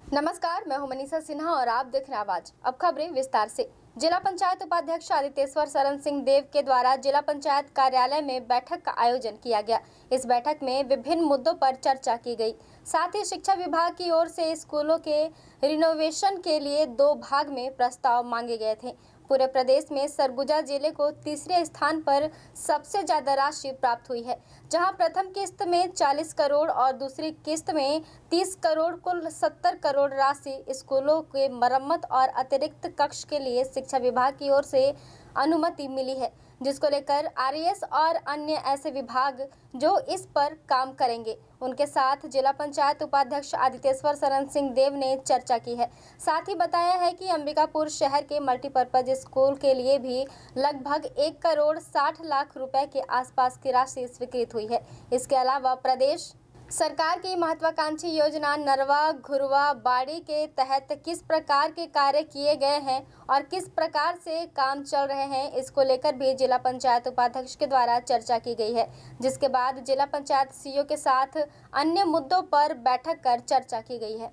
नमस्कार, मैं हूं मनीषा सिन्हा और आप देख रहे हैं आवाज। अब खबरें विस्तार से। जिला पंचायत उपाध्यक्ष आदित्येश्वर शरण सिंह देव के द्वारा जिला पंचायत कार्यालय में बैठक का आयोजन किया गया। इस बैठक में विभिन्न मुद्दों पर चर्चा की गई। साथ ही शिक्षा विभाग की ओर से स्कूलों के रिनोवेशन के लिए 2 भाग में प्रस्ताव मांगे गए थे। पूरे प्रदेश में सरगुजा जिले को तीसरे स्थान पर सबसे ज्यादा राशि प्राप्त हुई है, जहां प्रथम किस्त में 40 करोड़ और दूसरी किस्त में 30 करोड़ कुल 70 करोड़ राशि स्कूलों के मरम्मत और अतिरिक्त कक्ष के लिए शिक्षा विभाग की ओर से अनुमति मिली है, जिसको लेकर आरईएस और अन्य ऐसे विभाग जो इस पर काम करेंगे उनके साथ जिला पंचायत उपाध्यक्ष आदित्येश्वर शरण सिंह देव ने चर्चा की है। साथ ही बताया है कि अंबिकापुर शहर के मल्टीपर्पज स्कूल के लिए भी लगभग 1 करोड़ 60 लाख रुपए के आसपास की राशि स्वीकृत हुई है। इसके अलावा प्रदेश सरकार की महत्वाकांक्षी योजना नरवा घुरवा बाड़ी के तहत किस प्रकार के कार्य किए गए हैं और किस प्रकार से काम चल रहे हैं, इसको लेकर भी जिला पंचायत उपाध्यक्ष के द्वारा चर्चा की गई है, जिसके बाद जिला पंचायत सीईओ के साथ अन्य मुद्दों पर बैठक कर चर्चा की गई है।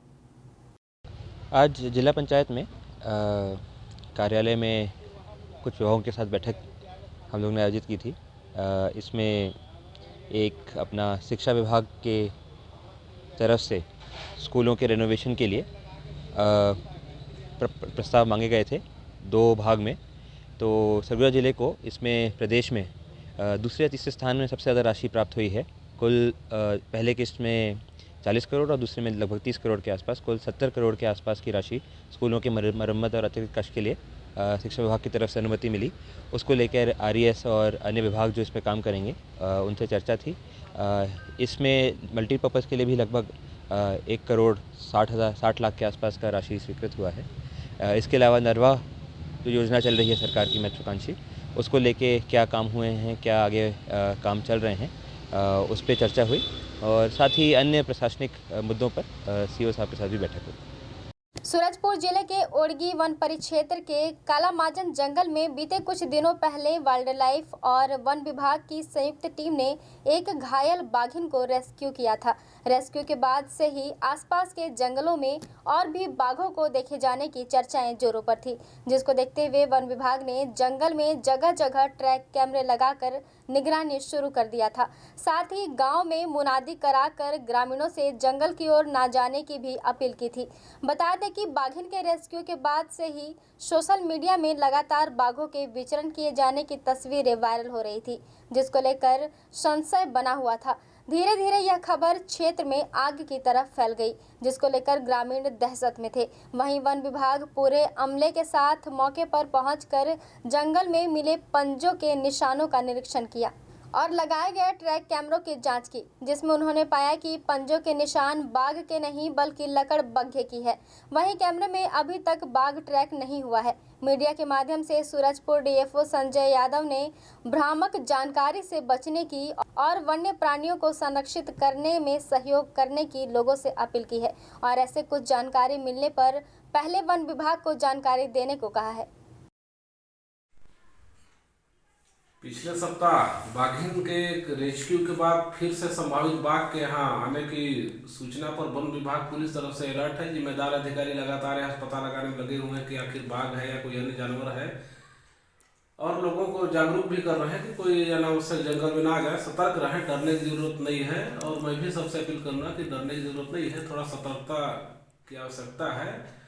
आज जिला पंचायत में कार्यालय में कुछ विभागों के साथ बैठक हम लोग ने आयोजित की थी। इसमें एक अपना शिक्षा विभाग के तरफ से स्कूलों के रेनोवेशन के लिए प्रस्ताव मांगे गए थे 2 भाग में। तो सरगुजा ज़िले को इसमें प्रदेश में दूसरे या तीसरे स्थान में सबसे ज़्यादा राशि प्राप्त हुई है। कुल पहले किस्त में 40 करोड़ और दूसरे में लगभग 30 करोड़ के आसपास कुल 70 करोड़ के आसपास की राशि स्कूलों के मरम्मत और अतिरिक्त कक्ष के लिए शिक्षा विभाग की तरफ से अनुमति मिली। उसको लेकर आरईएस और अन्य विभाग जो इस पर काम करेंगे उनसे चर्चा थी। इसमें मल्टीपर्पज़ के लिए भी लगभग 1 करोड़ 60 लाख के आसपास का राशि स्वीकृत हुआ है। इसके अलावा नरवा जो योजना चल रही है सरकार की महत्वाकांक्षी, उसको लेके क्या काम हुए हैं, क्या आगे काम चल रहे हैं, उस पर चर्चा हुई और साथ ही अन्य प्रशासनिक मुद्दों पर सीईओ साहब के साथ भी बैठक हुई। सूरजपुर जिले के ओड़गी वन परिक्षेत्र के कालामाजन जंगल में बीते कुछ दिनों पहले वाइल्ड लाइफ और वन विभाग की संयुक्त टीम ने एक घायल बाघिन को रेस्क्यू किया था। रेस्क्यू के बाद से ही आसपास के जंगलों में और भी बाघों को देखे जाने की चर्चाएं जोरों पर थी, जिसको देखते हुए वन विभाग ने जंगल में जगह जगह ट्रैक कैमरे लगाकर निगरानी शुरू कर दिया था। साथ ही गांव में मुनादी कराकर ग्रामीणों से जंगल की ओर ना जाने की भी अपील की थी। बता दें कि बाघिन के रेस्क्यू के बाद से ही सोशल मीडिया में लगातार बाघों के विचरण किए जाने की तस्वीरें वायरल हो रही थी, जिसको लेकर संशय बना हुआ था। धीरे धीरे यह खबर क्षेत्र में आग की तरफ फैल गई, जिसको लेकर ग्रामीण दहशत में थे। वहीं वन विभाग पूरे अमले के साथ मौके पर पहुंचकर जंगल में मिले पंजों के निशानों का निरीक्षण किया और लगाए गए ट्रैक कैमरों की जांच की, जिसमें उन्होंने पाया कि पंजों के निशान बाघ के नहीं बल्कि लकड़बग्घे की है। वहीं कैमरे में अभी तक बाघ ट्रैक नहीं हुआ है। मीडिया के माध्यम से सूरजपुर डीएफओ संजय यादव ने भ्रामक जानकारी से बचने की और वन्य प्राणियों को संरक्षित करने में सहयोग करने की लोगों से अपील की है और ऐसे कुछ जानकारी मिलने पर पहले वन विभाग को जानकारी देने को कहा है। पिछले सप्ताह बाघिन के रेस्क्यू के बाद फिर से संभावित बाघ के यहाँ आने की सूचना पर वन विभाग पुलिस तरफ से अलर्ट है। जिम्मेदार अधिकारी लगातार यह पता लगाने में लगे हुए हैं कि आखिर बाघ है या कोई अन्य जानवर है और लोगों को जागरूक भी कर रहे हैं कि कोई अनावश्यक जंगल में ना जाए, सतर्क रहें, डरने की जरूरत नहीं है। और मैं भी सबसे अपील करूँगा कि डरने की जरूरत नहीं है, थोड़ा सतर्कता की आवश्यकता है।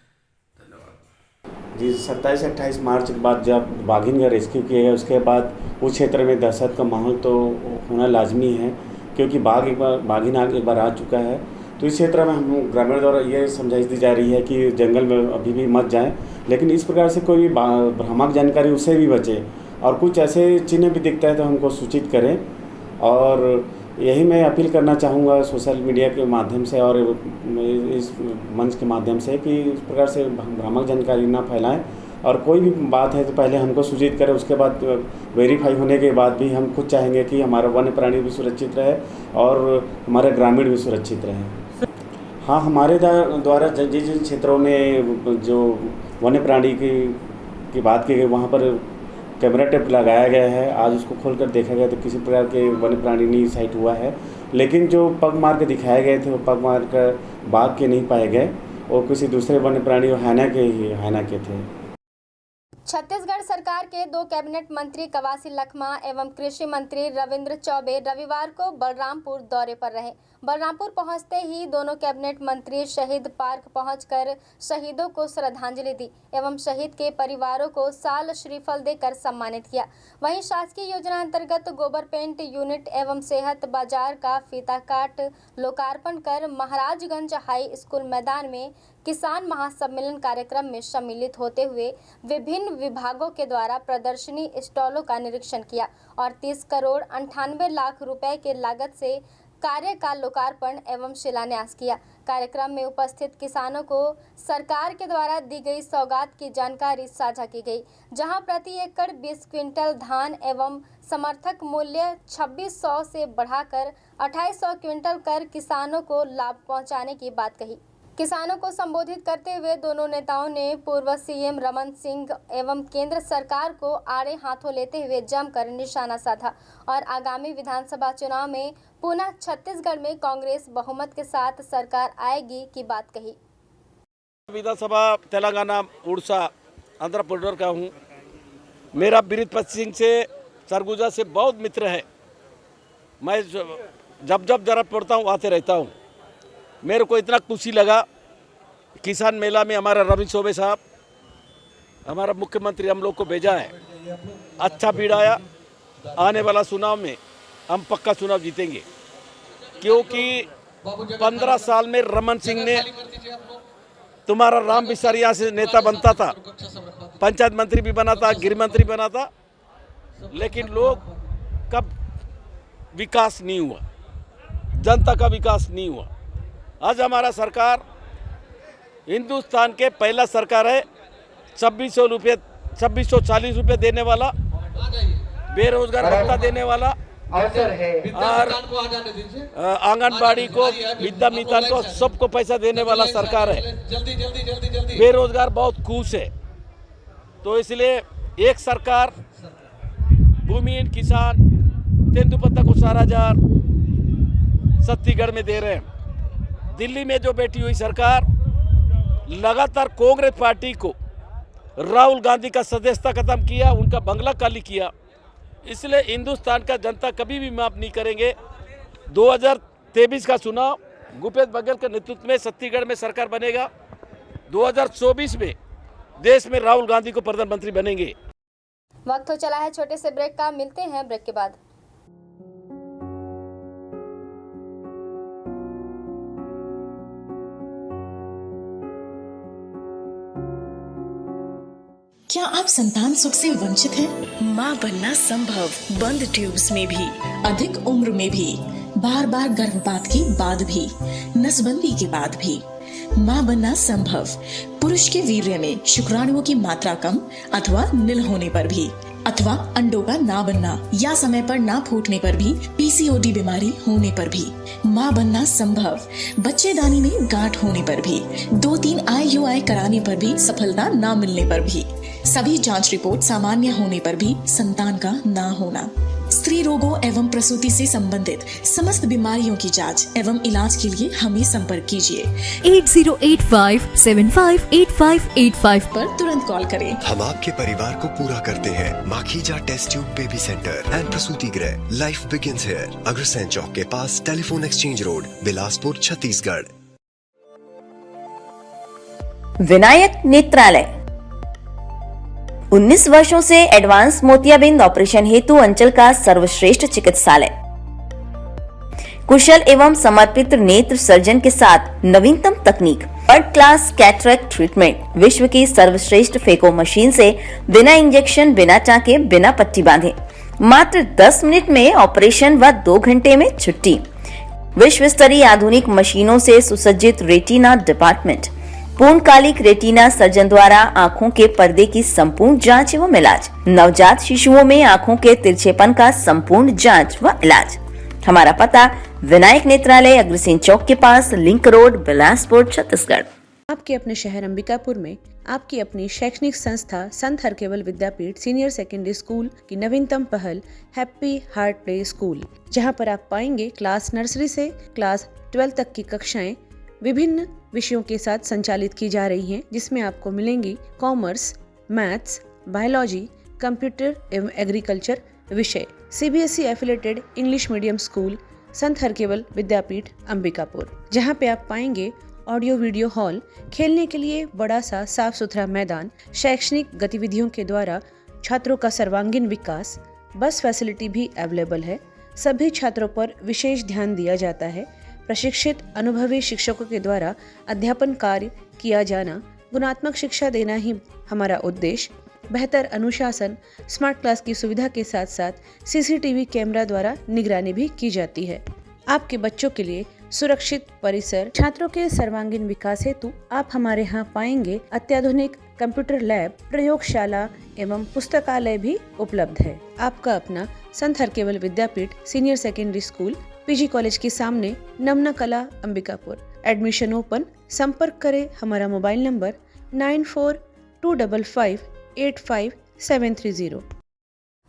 जी 27 से 28 मार्च के बाद जब बाघिन का रेस्क्यू किया गया उसके बाद उस क्षेत्र में दहशत का माहौल तो होना लाजमी है, क्योंकि बाघिन एक बार आ चुका है। तो इस क्षेत्र में हम ग्रामीण द्वारा ये समझाइश दी जा रही है कि जंगल में अभी भी मत जाएं, लेकिन इस प्रकार से कोई भ्रामक जानकारी उससे भी बचे और कुछ ऐसे चिन्ह भी दिखता है तो हमको सूचित करें। और यही मैं अपील करना चाहूँगा सोशल मीडिया के माध्यम से और इस मंच के माध्यम से कि इस प्रकार से भ्रामक जानकारी ना फैलाएं और कोई भी बात है तो पहले हमको सूचित करें, उसके बाद वेरीफाई होने के बाद भी हम खुद चाहेंगे कि हमारा वन्य प्राणी भी सुरक्षित रहे और हमारे ग्रामीण भी सुरक्षित रहे। हाँ, हमारे द्वारा जिन जिन क्षेत्रों में जो वन्य प्राणी की बात की गई वहाँ पर कैमरा टेप लगाया गया है। आज उसको खोलकर देखा गया तो किसी प्रकार के वन्य प्राणी नहीं साइट हुआ है, लेकिन जो पग मार्क दिखाए गए थे वो पग मार्क बाघ के नहीं पाए गए। वो किसी दूसरे वन्य प्राणी हैना के थे। छत्तीसगढ़ सरकार के 2 कैबिनेट मंत्री कवासी लखमा एवं कृषि मंत्री रविंद्र चौबे रविवार को बलरामपुर दौरे पर रहे। बलरामपुर पहुंचते ही दोनों कैबिनेट मंत्री शहीद पार्क पहुंचकर शहीदों को श्रद्धांजलि दी एवं शहीद के परिवारों को साल श्रीफल देकर सम्मानित किया। वहीं शासकीय योजना अंतर्गत गोबर पेंट यूनिट एवं सेहत बाजार का फीता काट लोकार्पण कर महाराजगंज हाई स्कूल मैदान में किसान महासम्मेलन कार्यक्रम में सम्मिलित होते हुए विभिन्न विभागों के द्वारा प्रदर्शनी स्टॉलों का निरीक्षण किया और 30 करोड़ 98 लाख रुपए के लागत से कार्य का लोकार्पण एवं शिलान्यास किया। कार्यक्रम में उपस्थित किसानों को सरकार के द्वारा दी गई सौगात की जानकारी साझा की गई, जहां प्रति एकड़ 20 क्विंटल धान एवं समर्थक मूल्य 2600 से बढ़ाकर 2800 क्विंटल कर किसानों को लाभ पहुंचाने की बात कही। किसानों को संबोधित करते हुए दोनों नेताओं ने पूर्व सीएम रमन सिंह एवं केंद्र सरकार को आड़े हाथों लेते हुए जमकर निशाना साधा और आगामी विधानसभा चुनाव में पुनः छत्तीसगढ़ में कांग्रेस बहुमत के साथ सरकार आएगी की बात कही। विधानसभा तेलंगाना, उड़ीसा, आंध्र प्रदेश का हूँ। मेरा बीरपत सिंह से सरगुजा से बहुत मित्र है। मैं जब जरूरत पड़ता हूँ आते रहता हूँ। मेरे को इतना खुशी लगा, किसान मेला में हमारा रवि चौबे साहब, हमारा मुख्यमंत्री हम लोग को भेजा है। अच्छा भीड़ आया। आने वाला चुनाव में हम पक्का चुनाव जीतेंगे, क्योंकि 15 साल में रमन सिंह ने, तुम्हारा राम बिसारी यहाँ से नेता बनता था, पंचायत मंत्री भी बना था, गृह मंत्री बना था, लेकिन लोग कब विकास नहीं हुआ, जनता का विकास नहीं हुआ। आज हमारा सरकार हिंदुस्तान के पहला सरकार है। 2640 रुपये देने वाला, बेरोजगार भत्ता देने वाला और आंगनबाड़ी को, विद्या मितान को सबको पैसा देने वाला सरकार है। बेरोजगार बहुत खुश है। तो इसलिए एक सरकार भूमिहीन किसान तेंदुपत्ता को 4,000 छत्तीसगढ़ में दे रहे हैं। दिल्ली में जो बैठी हुई सरकार लगातार कांग्रेस पार्टी को, राहुल गांधी का सदस्यता खत्म किया, उनका बंगला खाली किया। इसलिए हिंदुस्तान का जनता कभी भी माफ नहीं करेंगे। 2023 का चुनाव भूपेश बघेल के नेतृत्व में छत्तीसगढ़ में सरकार बनेगा। 2024 में देश में राहुल गांधी को प्रधानमंत्री बनेंगे। वक्त हो चला है छोटे से ब्रेक का, मिलते हैं ब्रेक के बाद। क्या आप संतान सुख से वंचित हैं? माँ बनना संभव, बंद ट्यूब्स में भी, अधिक उम्र में भी, बार बार गर्भपात के बाद भी, नसबंदी के बाद भी। माँ बनना संभव, पुरुष के वीर्य में शुक्राणुओं की मात्रा कम अथवा नील होने पर भी, अथवा अंडों का ना बनना या समय पर ना फूटने पर भी, पीसीओडी बीमारी होने पर भी। माँ बनना संभव, बच्चेदानी में गांठ होने पर भी, 2-3 IUI कराने पर भी सफलता ना मिलने पर भी, सभी जांच रिपोर्ट सामान्य होने पर भी संतान का ना होना। स्त्री रोगों एवं प्रसूति से संबंधित समस्त बीमारियों की जांच एवं इलाज के लिए हमें संपर्क कीजिए। 8085758585 पर तुरंत कॉल करें। हम आपके परिवार को पूरा करते हैं। Makhija test tube baby centre and प्रसूति गृह। Life begins here. Agrasen Chowk के पास, telephone exchange road, Bilaspur, Chhattisgarh. Vinayak Netralaya 19 वर्षों से एडवांस मोतियाबिंद ऑपरेशन हेतु अंचल का सर्वश्रेष्ठ चिकित्सालय। कुशल एवं समर्पित नेत्र सर्जन के साथ नवीनतम तकनीक, वर्ल्ड क्लास कैटरेक्ट ट्रीटमेंट, विश्व की सर्वश्रेष्ठ फेको मशीन से बिना इंजेक्शन, बिना टाँके, बिना पट्टी बांधे मात्र 10 मिनट में ऑपरेशन व 2 घंटे में छुट्टी। विश्व स्तरीय आधुनिक मशीनों से सुसज्जित रेटिना डिपार्टमेंट, पूर्णकालिक रेटिना सर्जन द्वारा आंखों के पर्दे की संपूर्ण जांच एवं इलाज, नवजात शिशुओं में आंखों के तिरछेपन का संपूर्ण जांच व इलाज। हमारा पता विनायक नेत्रालय, अग्रसेन चौक के पास, लिंक रोड, बिलासपुर, छत्तीसगढ़। आपके अपने शहर अंबिकापुर में आपकी अपनी शैक्षणिक संस्था संत Harkewal Vidyapeeth senior secondary school की नवीनतम पहल हैप्पी हार्ट प्ले स्कूल, जहां पर आप पाएंगे क्लास नर्सरी से क्लास 12 तक की कक्षाएं विभिन्न विषयों के साथ संचालित की जा रही हैं, जिसमें आपको मिलेंगी कॉमर्स, मैथ्स, बायोलॉजी, कंप्यूटर एवं एग्रीकल्चर विषय। CBSE affiliated English medium school संत हरकेवल विद्यापीठ अंबिकापुर, जहां पे आप पाएंगे ऑडियो वीडियो हॉल, खेलने के लिए बड़ा सा साफ सुथरा मैदान, शैक्षणिक गतिविधियों के द्वारा छात्रों का सर्वांगीण विकास, बस फैसिलिटी भी अवेलेबल है। सभी छात्रों पर विशेष ध्यान दिया जाता है। प्रशिक्षित अनुभवी शिक्षकों के द्वारा अध्यापन कार्य किया जाना, गुणात्मक शिक्षा देना ही हमारा उद्देश्य। बेहतर अनुशासन, स्मार्ट क्लास की सुविधा के साथ साथ CCTV कैमरा द्वारा निगरानी भी की जाती है। आपके बच्चों के लिए सुरक्षित परिसर, छात्रों के सर्वांगीण विकास हेतु आप हमारे यहाँ पाएंगे अत्याधुनिक कंप्यूटर लैब, प्रयोगशाला एवं पुस्तकालय भी उपलब्ध है। आपका अपना Sant Harkewal Vidyapeeth senior secondary school PG college के सामने, नमना कला, अंबिकापुर। Admission open. संपर्क करें हमारा मोबाइल नंबर 9425585730।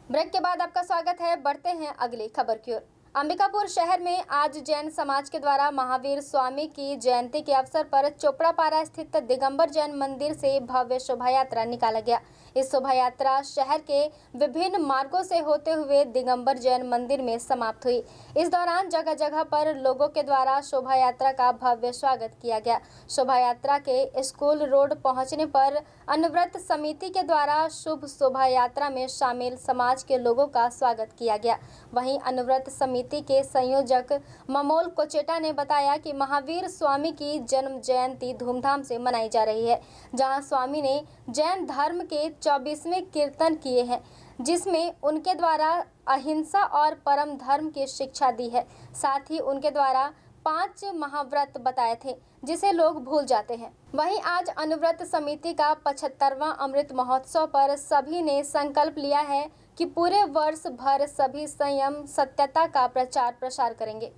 ब्रेक के बाद आपका स्वागत है। बढ़ते हैं अगली खबर की ओर। अंबिकापुर शहर में आज जैन समाज के द्वारा महावीर स्वामी की जयंती के अवसर पर चोपड़ापारा स्थित दिगंबर जैन मंदिर से भव्य शोभा यात्रा निकाला गया। इस शोभा यात्रा शहर के विभिन्न मार्गों से होते हुए दिगंबर जैन मंदिर में समाप्त हुई। इस दौरान जगह जगह पर लोगों के द्वारा शोभा यात्रा का भव्य स्वागत किया गया। शोभा यात्रा के स्कूल रोड पहुंचने पर अनुव्रत समिति के द्वारा शुभ शोभा यात्रा में शामिल समाज के लोगों का स्वागत किया गया। वहीं अनुव्रत समिति के संयोजक ममोल कोचेटा ने बताया कि महावीर स्वामी की जन्म जयंती धूमधाम से मनाई जा रही है, जहां स्वामी ने जैन धर्म के 24वें कीर्तन किए हैं, जिसमें उनके द्वारा अहिंसा और परम धर्म की शिक्षा दी है। साथ ही उनके द्वारा 5 महाव्रत बताए थे, जिसे लोग भूल जाते हैं। वहीं आज अनुव्रत समिति का 75वां अमृत महोत्सव पर सभी ने संकल्प लिया है कि पूरे वर्ष भर सभी संयम सत्यता का प्रचार प्रसार करेंगे।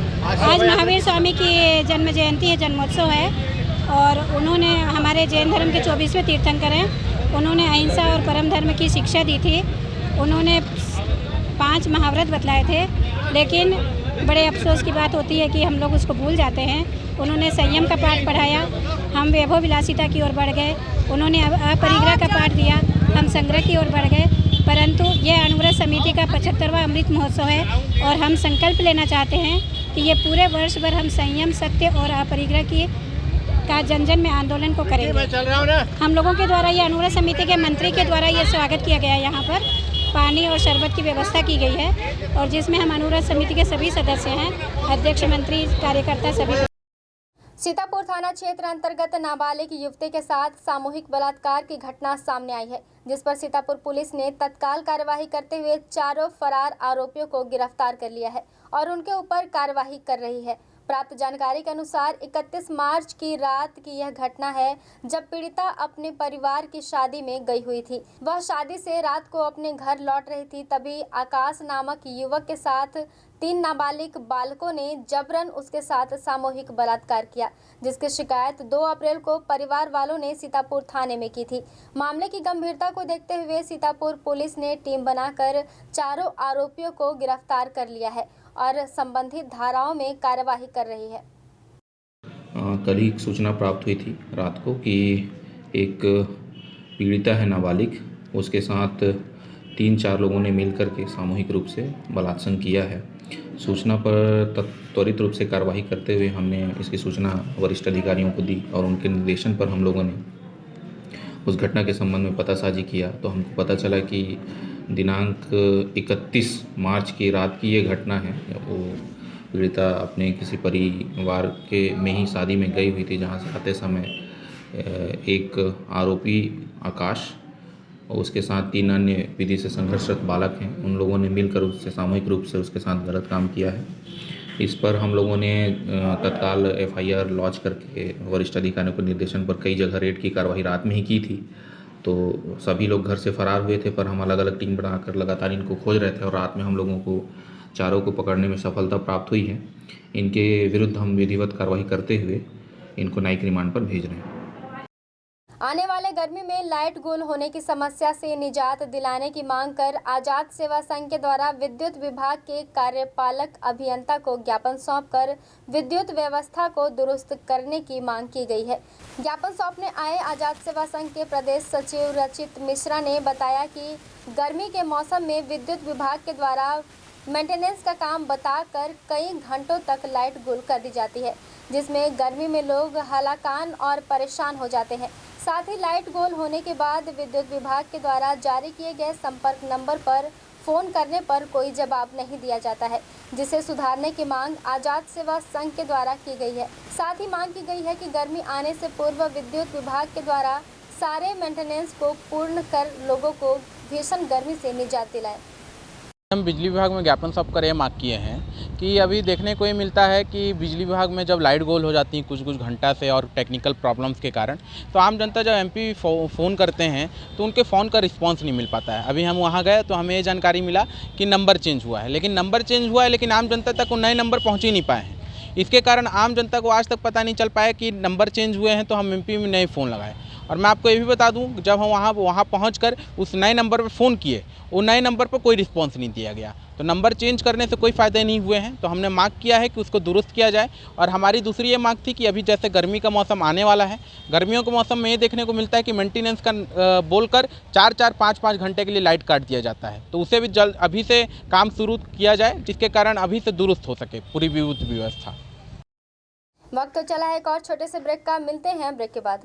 आज महावीर स्वामी की जन्म जयंती है, जन्मोत्सव है, और उन्होंने हमारे जैन धर्म के 24वें तीर्थंकर हैं। उन्होंने अहिंसा और परम धर्म की शिक्षा दी थी। उन्होंने 5 महाव्रत बतलाए थे, लेकिन बड़े अफसोस की बात होती है कि हम लोग उसको भूल जाते हैं। उन्होंने संयम का पाठ पढ़ाया, हम वैभव विलासिता की ओर बढ़ गए। उन्होंने अपरिग्रह का पाठ दिया, हम संग्रह की ओर बढ़ गए। परंतु यह अनुव्रत समिति का 75वां अमृत महोत्सव है और हम संकल्प लेना चाहते हैं कि ये पूरे वर्ष भर हम संयम, सत्य और अपरिग्रह की का जन जन में आंदोलन को करेंगे। हम लोगों के द्वारा ये अनुव्रत समिति के मंत्री के द्वारा ये स्वागत किया गया है। यहाँ पर पानी और शरबत की व्यवस्था की गई है, और जिसमें हम अनुव्रत समिति के सभी सदस्य हैं, अध्यक्ष, मंत्री, कार्यकर्ता सभी। सीतापुर थाना क्षेत्र अंतर्गत नाबालिग युवती के साथ सामूहिक बलात्कार की घटना सामने आई है, जिस पर सीतापुर पुलिस ने तत्काल कार्यवाही करते हुए 4 फरार आरोपियों को गिरफ्तार कर लिया है और उनके ऊपर कार्यवाही कर रही है। प्राप्त जानकारी के अनुसार 31 मार्च की रात की यह घटना है, जब पीड़िता अपने परिवार की शादी में गई हुई थी। वह शादी से रात को अपने घर लौट रही थी, तभी आकाश नामक युवक के साथ 3 नाबालिग बालकों ने जबरन उसके साथ सामूहिक बलात्कार किया, जिसकी शिकायत 2 अप्रैल को परिवार वालों ने सीतापुर थाने में की थी। मामले की गंभीरता को देखते हुए सीतापुर पुलिस ने टीम बनाकर 4 आरोपियों को गिरफ्तार कर लिया है और संबंधित धाराओं में कार्यवाही कर रही है। कल ही सूचना प्राप्त हुई थी रात को कि एक पीड़िता है नाबालिग, उसके साथ 3-4 लोगों ने मिलकर के सामूहिक रूप से बलात्संग किया है। सूचना पर त्वरित रूप से कार्रवाई करते हुए हमने इसकी सूचना वरिष्ठ अधिकारियों को दी और उनके निर्देशन पर हम लोगों ने उस घटना के संबंध में पतासाजी किया। तो हमको पता चला कि दिनांक 31 मार्च की रात की ये घटना है। वो पीड़िता अपने किसी परिवार के में ही शादी में गई हुई थी, जहाँ से आते समय एक आरोपी आकाश और उसके साथ 3 अन्य विधि से संघर्षरत बालक हैं, उन लोगों ने मिलकर उससे सामूहिक रूप से उसके साथ गलत काम किया है। इस पर हम लोगों ने तत्काल FIR लॉन्च करके वरिष्ठ अधिकारियों के निर्देशन पर कई जगह रेड की कार्रवाई रात में ही की थी। तो सभी लोग घर से फरार हुए थे, पर हम अलग अलग टीम बनाकर लगातार इनको खोज रहे थे और रात में हम लोगों को 4 को पकड़ने में सफलता प्राप्त हुई है। इनके विरुद्ध हम विधिवत कार्रवाई करते हुए इनको न्यायिक रिमांड पर भेज रहे हैं। आने वाले गर्मी में लाइट गुल होने की समस्या से निजात दिलाने की मांग कर आजाद सेवा संघ के द्वारा विद्युत विभाग के कार्यपालक अभियंता को ज्ञापन सौंपकर विद्युत व्यवस्था को दुरुस्त करने की मांग की गई है। ज्ञापन सौंपने आए आजाद सेवा संघ के प्रदेश सचिव रचित मिश्रा ने बताया कि गर्मी के मौसम में विद्युत विभाग के द्वारा मेंटेनेंस का काम बताकर कई घंटों तक लाइट गुल कर दी जाती है, जिसमें गर्मी में लोग हलाकान और परेशान हो जाते हैं। साथ ही लाइट गोल होने के बाद विद्युत विभाग के द्वारा जारी किए गए संपर्क नंबर पर फोन करने पर कोई जवाब नहीं दिया जाता है, जिसे सुधारने की मांग आजाद सेवा संघ के द्वारा की गई है। साथ ही मांग की गई है कि गर्मी आने से पूर्व विद्युत विभाग के द्वारा सारे मेंटेनेंस को पूर्ण कर लोगों को भीषण गर्मी से निजात दिलाए। हम बिजली विभाग में ज्ञापन सौंप कर ये मांग किए हैं कि अभी देखने को ये मिलता है कि बिजली विभाग में जब लाइट गोल हो जाती है कुछ घंटा से और टेक्निकल प्रॉब्लम्स के कारण, तो आम जनता जब एमपी फ़ोन करते हैं तो उनके फ़ोन का रिस्पांस नहीं मिल पाता है। अभी हम वहाँ गए तो हमें ये जानकारी मिला कि नंबर चेंज हुआ है, लेकिन नंबर चेंज हुआ है लेकिन आम जनता तक वो नए नंबर पहुँच ही नहीं पाए हैं। इसके कारण आम जनता को आज तक पता नहीं चल पाया कि नंबर चेंज हुए हैं, तो हम एमपी में नए फ़ोन लगाए। और मैं आपको ये भी बता दूं, जब हम वहाँ पहुँचकर उस नए नंबर पर फ़ोन किए, वो नए नंबर पर कोई रिस्पांस नहीं दिया गया। तो नंबर चेंज करने से कोई फ़ायदे नहीं हुए हैं। तो हमने मांग किया है कि उसको दुरुस्त किया जाए। और हमारी दूसरी ये मांग थी कि अभी जैसे गर्मी का मौसम आने वाला है, गर्मियों के मौसम में ये देखने को मिलता है कि मेंटेनेंस का बोलकर 4-4, 5-5 घंटे के लिए लाइट काट दिया जाता है। तो उसे भी जल्द अभी से काम शुरू किया जाए, जिसके कारण अभी से दुरुस्त हो सके पूरी विद्युत व्यवस्था। वक्त तो चला है एक और छोटे से ब्रेक का, मिलते हैं ब्रेक के बाद।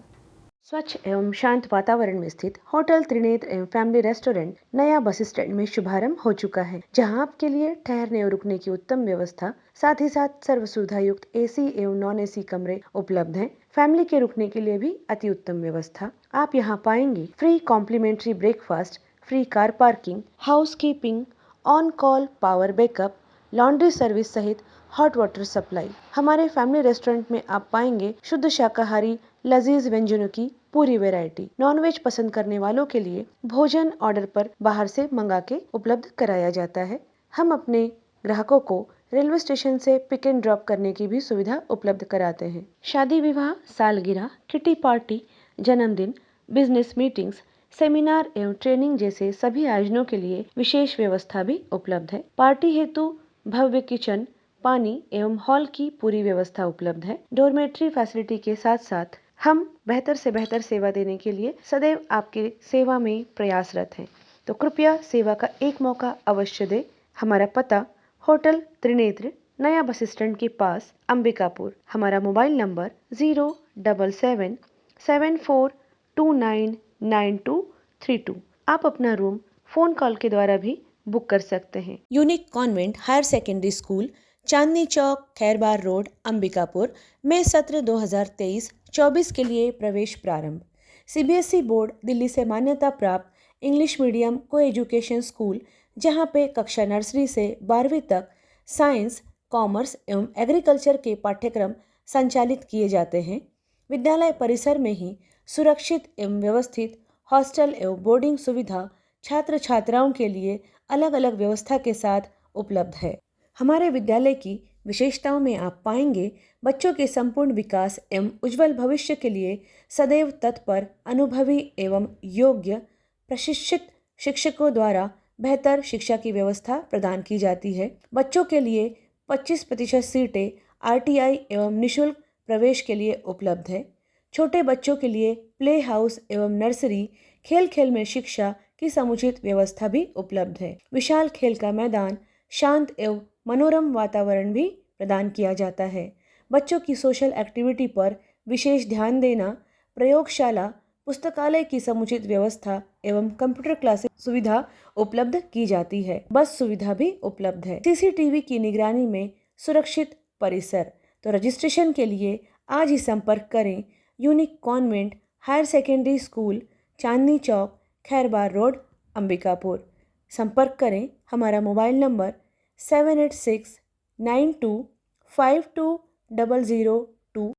स्वच्छ एवं शांत वातावरण में स्थित होटल त्रिनेत्र एवं फैमिली रेस्टोरेंट नया बस स्टैंड में शुभारंभ हो चुका है, जहां आपके लिए ठहरने और रुकने की उत्तम व्यवस्था, साथ ही साथ सर्व सुविधा युक्त एसी एवं नॉन एसी कमरे उपलब्ध हैं। फैमिली के रुकने के लिए भी अति उत्तम व्यवस्था। आप यहां पाएंगे free complimentary breakfast, free car parking, house keeping, on call power backup, laundry service सहित हॉट वाटर सप्लाई। हमारे फैमिली रेस्टोरेंट में आप पाएंगे शुद्ध शाकाहारी लजीज व्यंजनों की पूरी वैरायटी। नॉनवेज पसंद करने वालों के लिए भोजन ऑर्डर पर बाहर से मंगा के उपलब्ध कराया जाता है। हम अपने ग्राहकों को रेलवे स्टेशन से पिक एंड ड्रॉप करने की भी सुविधा उपलब्ध कराते हैं। शादी विवाह, सालगिरह, किटी पार्टी, जन्मदिन, बिजनेस मीटिंग्स, सेमिनार एवं ट्रेनिंग जैसे सभी आयोजनों के लिए विशेष व्यवस्था भी उपलब्ध है। पार्टी हेतु भव्य किचन, पानी एवं हॉल की पूरी व्यवस्था उपलब्ध है। डोरमेट्री फैसिलिटी के साथ साथ हम बेहतर से बेहतर सेवा देने के लिए सदैव आपकी सेवा में प्रयासरत हैं। तो कृपया सेवा का एक मौका अवश्य दें। हमारा पता होटल त्रिनेत्र नया बस स्टैंड के पास, अंबिकापुर। हमारा मोबाइल नंबर 07774299232। आप अपना रूम फोन कॉल के द्वारा भी बुक कर सकते हैं। Unique convent higher secondary school, Chandni Chowk, Khairbar road, Ambikapur में सत्र 2023-24 के लिए प्रवेश प्रारंभ। सीबीएसई बोर्ड दिल्ली से मान्यता प्राप्त इंग्लिश मीडियम को एजुकेशन स्कूल, जहां पे कक्षा नर्सरी से 12वीं तक साइंस, कॉमर्स एवं एग्रीकल्चर के पाठ्यक्रम संचालित किए जाते हैं। विद्यालय परिसर में ही सुरक्षित एवं व्यवस्थित हॉस्टल एवं बोर्डिंग सुविधा छात्र छात्राओं के लिए अलग अलग व्यवस्था के साथ उपलब्ध है। हमारे विद्यालय की विशेषताओं में आप पाएंगे बच्चों के संपूर्ण विकास एवं उज्जवल भविष्य के लिए सदैव तत्पर, अनुभवी एवं योग्य प्रशिक्षित शिक्षकों द्वारा बेहतर शिक्षा की व्यवस्था प्रदान की जाती है। बच्चों के लिए 25% सीटें आरटीआई एवं निःशुल्क प्रवेश के लिए उपलब्ध है। छोटे बच्चों के लिए प्ले हाउस एवं नर्सरी, खेल खेल में शिक्षा की समुचित व्यवस्था भी उपलब्ध है। विशाल खेल का मैदान, शांत एवं मनोरम वातावरण भी प्रदान किया जाता है। बच्चों की सोशल एक्टिविटी पर विशेष ध्यान देना, प्रयोगशाला, पुस्तकालय की समुचित व्यवस्था एवं कंप्यूटर क्लासेस सुविधा उपलब्ध की जाती है। बस सुविधा भी उपलब्ध है। सीसीटीवी की निगरानी में सुरक्षित परिसर। तो रजिस्ट्रेशन के लिए आज ही संपर्क करें। Unique convent higher secondary school, Chandni Chowk, Khairbar road, Ambikapur. संपर्क करें। हमारा मोबाइल नंबर 7869252002।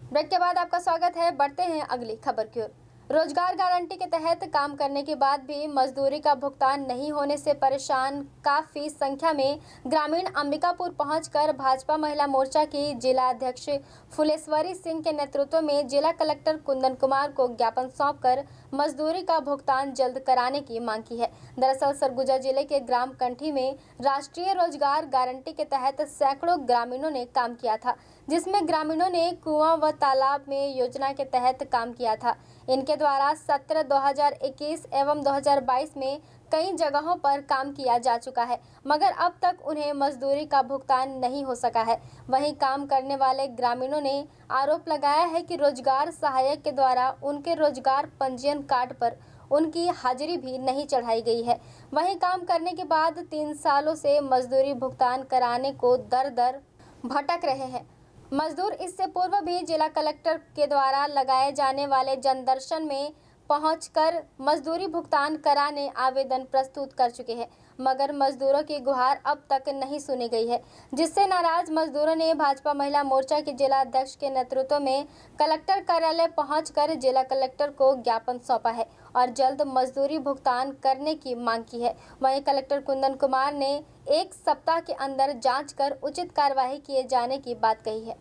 ब्रेक के बाद आपका स्वागत है। बढ़ते हैं अगली खबर की ओर। रोजगार गारंटी के तहत काम करने के बाद भी मजदूरी का भुगतान नहीं होने से परेशान काफी संख्या में ग्रामीण अंबिकापुर पहुंचकर भाजपा महिला मोर्चा की जिला अध्यक्ष फुलेश्वरी सिंह के नेतृत्व में जिला कलेक्टर कुंदन कुमार को ज्ञापन सौंपकर मजदूरी का भुगतान जल्द कराने की मांग की है। दरअसल सरगुजा जिले के ग्राम कंठी में राष्ट्रीय रोजगार गारंटी के तहत सैकड़ों ग्रामीणों ने काम किया था, जिसमें ग्रामीणों ने कुआं व तालाब में योजना के तहत काम किया था। इनके द्वारा सत्र 2021 एवं 2022 में कई जगहों पर काम किया जा चुका है, मगर अब तक उन्हें मजदूरी का भुगतान नहीं हो सका है। वहीं काम करने वाले ग्रामीणों ने आरोप लगाया है कि रोजगार सहायक के द्वारा उनके रोजगार पंजीयन कार्ड पर उनकी हाजिरी भी नहीं चढ़ाई गई है। वहीं काम करने के बाद 3 सालों से मजदूरी भुगतान कराने को दर भटक रहे हैं। मजदूर इससे पूर्व भी जिला कलेक्टर के द्वारा लगाए जाने वाले जनदर्शन में पहुंचकर मजदूरी भुगतान कराने आवेदन प्रस्तुत कर चुके हैं, मगर मजदूरों की गुहार अब तक नहीं सुनी गई है, जिससे नाराज मजदूरों ने भाजपा महिला मोर्चा के जिला अध्यक्ष के नेतृत्व में कलेक्टर कार्यालय पहुंचकर जिला कलेक्टर को ज्ञापन सौंपा है और जल्द मजदूरी भुगतान करने की मांग की है। वहीं कलेक्टर कुंदन कुमार ने 1 सप्ताह के अंदर जांच कर उचित कार्यवाही किए जाने की बात कही है।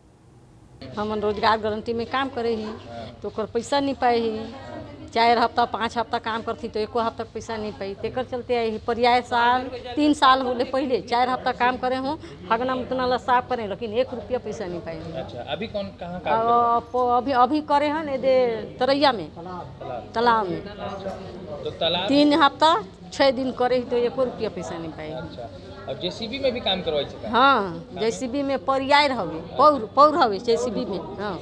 हम रोजगार गारंटी में काम करे ही तो ओकर पैसा नहीं पाए ही, 4 हफ्ता 5 हफ्ता काम करती तो 1 हफ्ता पैसा नहीं पाई, तेकर चलते आई पर्याय साल 3 साल होले पहले 4 हफ्ता काम करे हूँ, हगना मुतना ला साफ करें, लेकिन 1 रुपया पैसा नहीं पाए। अच्छा, अभी कहाँ काम अभी करे हैं दे तरैया में, तालाब में। तो तालाब 3 हफ्ता 6 दिन करे तो 1 रुपया पैसा नहीं पाए। अच्छा, और जेसीबी में भी काम करवाई छे? हाँ, जेसीबी में पर्याय हवे, पौर हवे जेसीबी में। हाँ,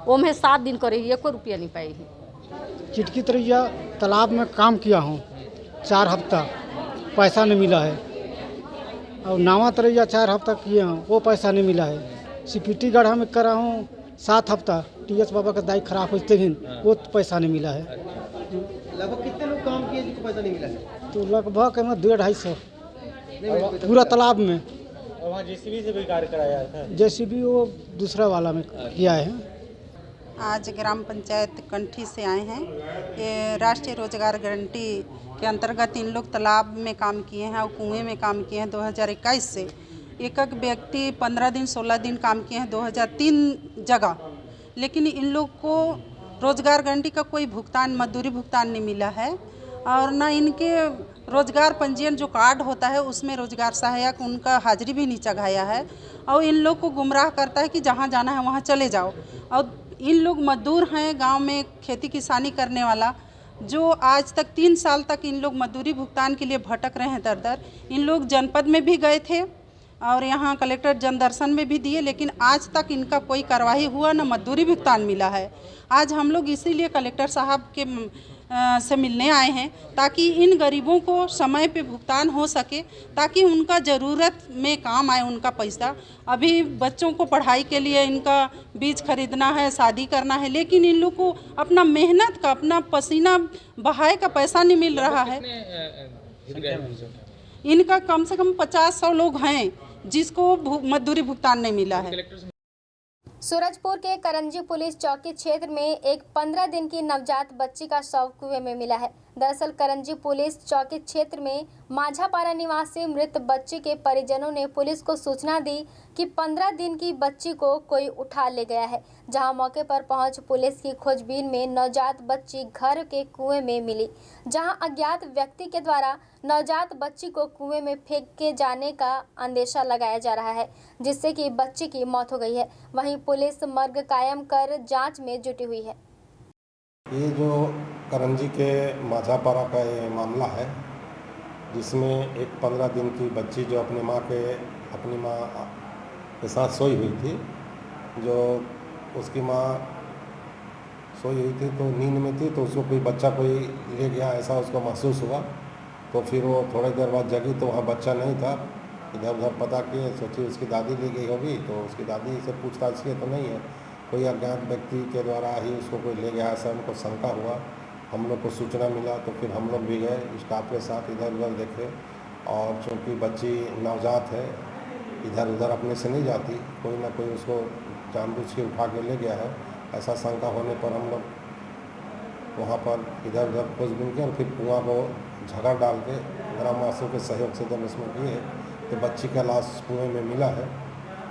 ओमे 7 दिन करे 1 रुपया नहीं पाए। चिटकी तरैया तालाब में काम किया हूँ 4 हफ्ता, पैसा नहीं मिला है। और नावा तरैया 4 हफ्ता किए हूँ, वो पैसा नहीं मिला है। सीपीटी गढ़ा में करा हूँ 7 हफ्ता, टीएस बाबा का दाई खराब होते दिन वो पैसा नहीं मिला है। लगभग कितने लोग काम किए जिनको पैसा नहीं मिला है? तो लगभग 150-250 पूरा तालाब में। और वहाँ जेसीबी से भी कार्य कराया था? जेसीबी वो दूसरा वाला में किया है। आज ग्राम पंचायत कंठी से आए हैं। ये राष्ट्रीय रोजगार गारंटी के अंतर्गत इन लोग तालाब में काम किए हैं और कुएं में काम किए हैं 2021 से। एक व्यक्ति 15 दिन 16 दिन काम किए हैं 2003 जगह, लेकिन इन लोग को रोजगार गारंटी का कोई भुगतान, मजदूरी भुगतान नहीं मिला है। और ना इनके रोजगार पंजीयन जो कार्ड होता है उसमें रोजगार सहायक उनका हाजिरी भी नहीं चढ़ाया है। और इन लोग को गुमराह करता है कि जहाँ जाना है वहाँ चले जाओ। और इन लोग मजदूर हैं गांव में खेती किसानी करने वाला, जो आज तक 3 साल तक इन लोग मजदूरी भुगतान के लिए भटक रहे हैं दर। इन लोग जनपद में भी गए थे और यहाँ कलेक्टर जनदर्शन में भी दिए, लेकिन आज तक इनका कोई कार्रवाई हुआ न मजदूरी भुगतान मिला है। आज हम लोग इसीलिए कलेक्टर साहब के से मिलने आए हैं ताकि इन गरीबों को समय पे भुगतान हो सके, ताकि उनका ज़रूरत में काम आए उनका पैसा। अभी बच्चों को पढ़ाई के लिए इनका बीज खरीदना है, शादी करना है, लेकिन इन लोग को अपना मेहनत का, अपना पसीना बहाए का पैसा नहीं मिल रहा है। इनका कम से कम 50-100 लोग हैं जिसको मजदूरी भुगतान नहीं मिला है। सूरजपुर के करंजी पुलिस चौकी क्षेत्र में एक 15 दिन की नवजात बच्ची का शव कुएं में मिला है। दरअसल करंजी पुलिस चौकी क्षेत्र में माझापारा निवासी मृत बच्ची के परिजनों ने पुलिस को सूचना दी कि 15 दिन की बच्ची को कोई उठा ले गया है। जहां मौके पर पहुंच पुलिस की खोजबीन में नवजात बच्ची घर के कुएं में मिली, जहां अज्ञात व्यक्ति के द्वारा नवजात बच्ची को कुएं में फेंक के जाने का अंदेशा लगाया जा रहा है, जिससे कि बच्ची की मौत हो गई है। वहीं पुलिस मर्ग कायम कर जांच में जुटी हुई है। ये जो करंजी के माझापारा का ये मामला है, जिसमें एक 15 दिन की बच्ची जो अपनी माँ के साथ सोई हुई थी, जो उसकी माँ सोई हुई थी तो नींद में थी, तो उसको कोई बच्चा कोई ले गया ऐसा उसको महसूस हुआ। तो फिर वो थोड़ी देर बाद जगी तो वहाँ बच्चा नहीं था। इधर उधर पता किए, सोची उसकी दादी ले गई होगी, तो उसकी दादी से पूछताछ किए तो नहीं है, कोई अज्ञात व्यक्ति के द्वारा ही उसको कोई ले गया ऐसा उनको शंका हुआ। हम लोग को सूचना मिला तो फिर हम लोग भी गए स्टाफ के साथ, इधर उधर देखे। और चूँकि बच्ची नवजात है, इधर उधर अपने से नहीं जाती, कोई ना कोई उसको जानबूझ के उठा के ले गया है, ऐसा शंका होने पर हम लोग वहाँ पर इधर उधर खोजबीन किया और फिर कुआं को झगड़ डाल के ग्रामवासियों के सहयोग से जब इसमें किए तो बच्ची का लाश कुएं में मिला है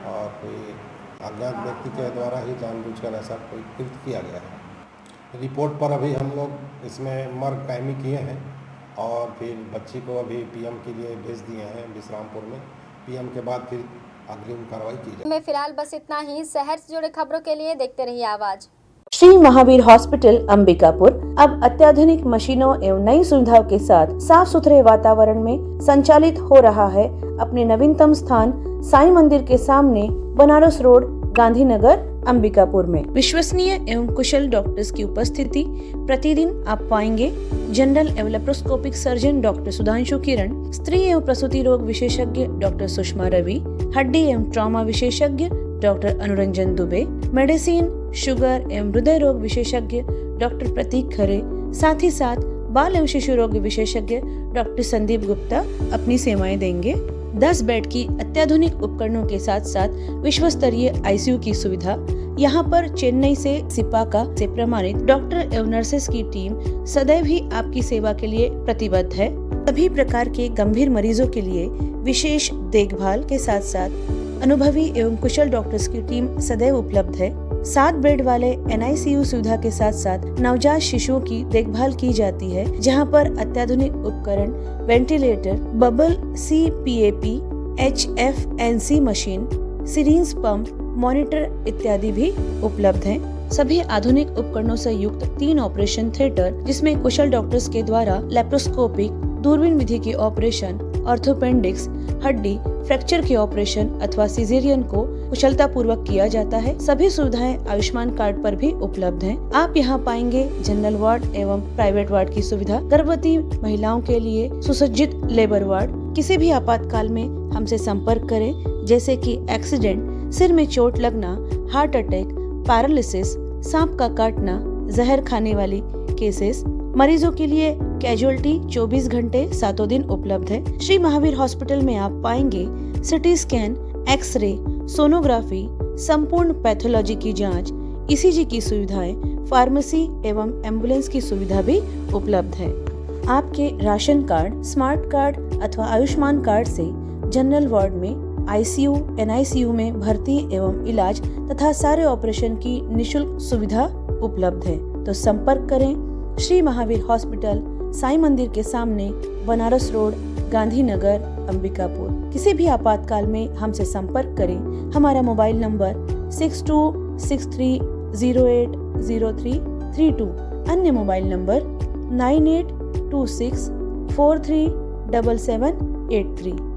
और कोई अज्ञात व्यक्ति के द्वारा ही जानबूझकर ऐसा कोई कृत्य किया गया है। रिपोर्ट पर अभी हम लोग इसमें मर्ग कायमी किए हैं और फिर बच्ची को अभी पीएम के लिए भेज दिए हैं विश्रामपुर में। पीएम के बाद फिर अग्रिम कार्रवाई की जाए। में फिलहाल बस इतना ही। शहर से जुड़े खबरों के लिए देखते रहिए आवाज। श्री महावीर हॉस्पिटल अंबिकापुर अब अत्याधुनिक मशीनों एवं नई सुविधाओं के साथ साफ सुथरे वातावरण में संचालित हो रहा है। अपने नवीनतम स्थान साईं मंदिर के सामने बनारस रोड गांधीनगर अंबिकापुर में विश्वसनीय एवं कुशल डॉक्टर्स की उपस्थिति प्रतिदिन आप पाएंगे। जनरल एवं लेप्रोस्कोपिक सर्जन डॉक्टर सुधांशु किरण, स्त्री एवं प्रसूति रोग विशेषज्ञ डॉक्टर सुषमा रवि, हड्डी एवं ट्रॉमा विशेषज्ञ doctor Anuranjan Dubey, medicine, sugar एवं हृदय रोग विशेषज्ञ डॉक्टर प्रतीक खरे, साथ ही साथ बाल एवं शिशु रोग विशेषज्ञ डॉक्टर संदीप गुप्ता अपनी सेवाएं देंगे। 10 बेड की अत्याधुनिक उपकरणों के साथ साथ विश्व स्तरीय आईसीयू की सुविधा। यहाँ पर चेन्नई से सिपाका से प्रमाणित डॉक्टर एवं नर्सेस की टीम सदैव ही आपकी सेवा के लिए प्रतिबद्ध है। सभी प्रकार के गंभीर मरीजों के लिए विशेष देखभाल के साथ साथ अनुभवी एवं कुशल डॉक्टर्स की टीम सदैव उपलब्ध है। 7 बेड वाले NICU सुविधा के साथ साथ नवजात शिशुओं की देखभाल की जाती है, जहां पर अत्याधुनिक उपकरण, ventilator, bubble CPAP, HFNC machine, syringe pump, monitor इत्यादि भी उपलब्ध हैं। सभी आधुनिक उपकरणों से युक्त 3 ऑपरेशन थिएटर, जिसमें कुशल डॉक्टर्स के द्वारा लेप्रोस्कोपिक, दूरबीन विधि के ऑपरेशन, ऑर्थोपेंडिक्स, हड्डी फ्रैक्चर के ऑपरेशन अथवा सिजेरियन को कुशलता पूर्वक किया जाता है। सभी सुविधाएं आयुष्मान कार्ड पर भी उपलब्ध हैं। आप यहां पाएंगे जनरल वार्ड एवं प्राइवेट वार्ड की सुविधा, गर्भवती महिलाओं के लिए सुसज्जित लेबर वार्ड। किसी भी आपातकाल में हमसे संपर्क करें, जैसे कि एक्सीडेंट, सिर में चोट लगना, हार्ट अटैक, पैरालिसिस, सांप का काटना, जहर खाने वाली केसेस। मरीजों के लिए कैजुअलिटी 24 घंटे 7 दिन उपलब्ध है। श्री महावीर हॉस्पिटल में आप पाएंगे सिटी स्कैन, एक्सरे, सोनोग्राफी, संपूर्ण पैथोलॉजी की जांच, ECG की सुविधाएं, फार्मेसी एवं एम्बुलेंस की सुविधा भी उपलब्ध है। आपके राशन कार्ड, स्मार्ट कार्ड अथवा आयुष्मान कार्ड से जनरल वार्ड में ICU, NICU में भर्ती एवं इलाज तथा सारे ऑपरेशन की निशुल्क सुविधा उपलब्ध है। तो संपर्क करें श्री महावीर हॉस्पिटल, साईं मंदिर के सामने, बनारस रोड, गांधीनगर, अंबिकापुर। किसी भी आपातकाल में हमसे संपर्क करें। हमारा मोबाइल नंबर 6263080332, अन्य मोबाइल नंबर 9826437783।